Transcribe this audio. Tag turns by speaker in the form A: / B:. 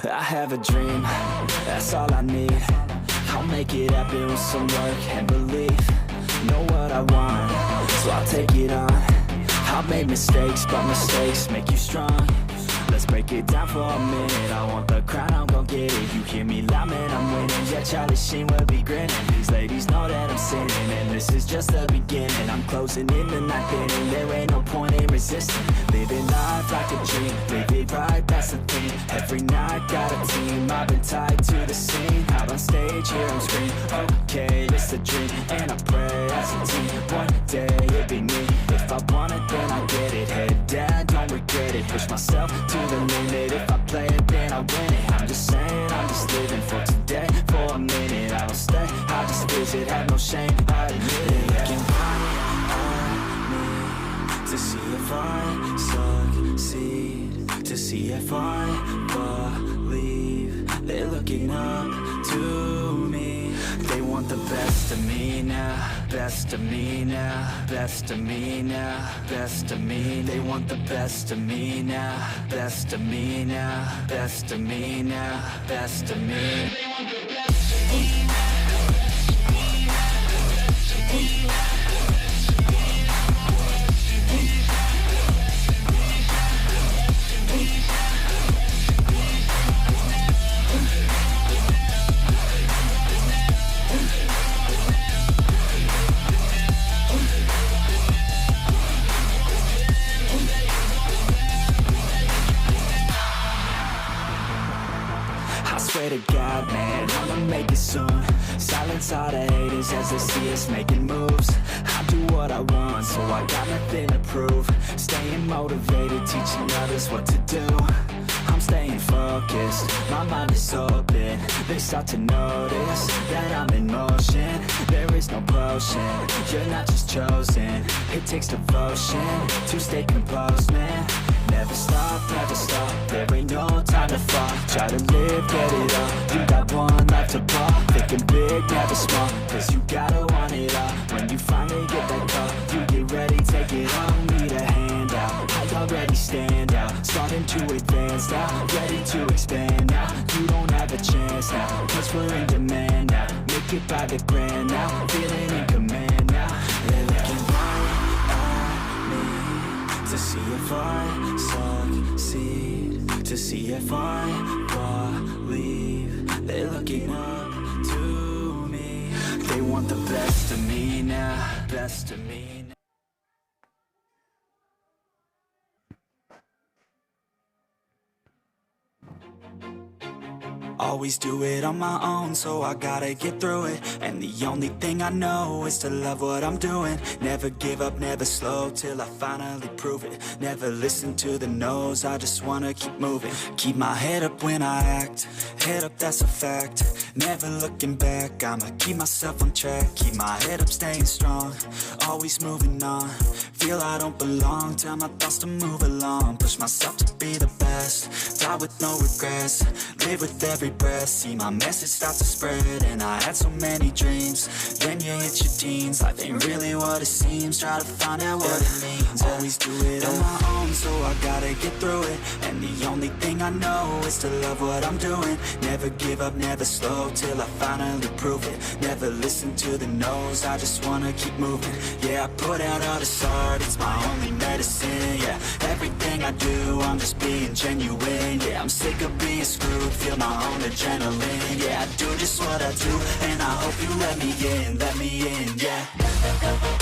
A: I have a dream, that's all I need. I'll make it happen with some work and belief. Know what I want, so I'll take it on. I'll make mistakes, but mistakes make you strong. Let's break it down for a minute. I want the crown, I'm gon' get it. You hear me loud, man, I'm winning. Yeah, Charlie Sheen will be grinning. These ladies know that I'm sinning, and this is just the beginning. I'm closing in the ninth inning. There ain't no point in resisting. Living life like a dream, live it right, that's the thing. Every night, got a team, I've been tied to the scene. Out on stage, here I'm screaming, okay, it's a dream. And I pray as a team, one day it'll be me. If I want it, then I get it. Head down, don't regret it. Push myself to the limit. If I play it, then I win it. I'm just saying, I'm just living for today. For a minute, I don't stay, I just visit. Have no shame, I admit it. Looking right at me to see if I succeed, to see if I believe. They're looking up to me. They want the best of me now, best of me now, best of me now, best of me. They want the best of me now, best of me now, best of me now, best of me. They want the best of me now. Swear to God, man, I'ma make it soon. Silence all the haters as they see us making moves. I do what I want, so I got nothing to prove. Staying motivated, teaching others what to do. I'm staying focused, my mind is open. They start to notice that I'm in motion. There is no potion, you're not just chosen. It takes devotion to stay composed, man. Never stop, there ain't no time to fall. Try to live, get it up, you got one life to ball. Thinking big, never small, cause you gotta want it all. When you finally get that call, you get ready, take it on. Need a hand out, I already stand out. Starting to advance now, ready to expand now. You don't have a chance now, cause we're in demand now. Make it by the grand now, feeling in command now. They're looking right at me to see if I succeed, to see if I believe. They're looking up to me. They want the best of me now, best of me now. Always do it on my own, so I gotta get through it. And the only thing I know is to love what I'm doing. Never give up, never slow, till I finally prove it. Never listen to the no's, I just wanna keep moving. Keep my head up when I act, head up, that's a fact. Never looking back, I'ma keep myself on track. Keep my head up, staying strong, always moving on. Feel I don't belong, tell my thoughts to move along. Push myself to be the best, die with no regrets. Live with every breath, see my message start to spread. And I had so many dreams, then you hit your teens. Life ain't really what it seems, try to find out what it means. Always do it on my own, so I gotta get through it. And the only thing I know is to love what I'm doing. Never give up, never slow, till I finally prove it. Never listen to the no's, I just wanna keep moving. Yeah, I put out all this art, it's my only medicine. Yeah, everything I do, I'm just being genuine. Yeah, I'm sick of being screwed, feel my own adrenaline. Yeah, I do just what I do, and I hope you let me in, yeah.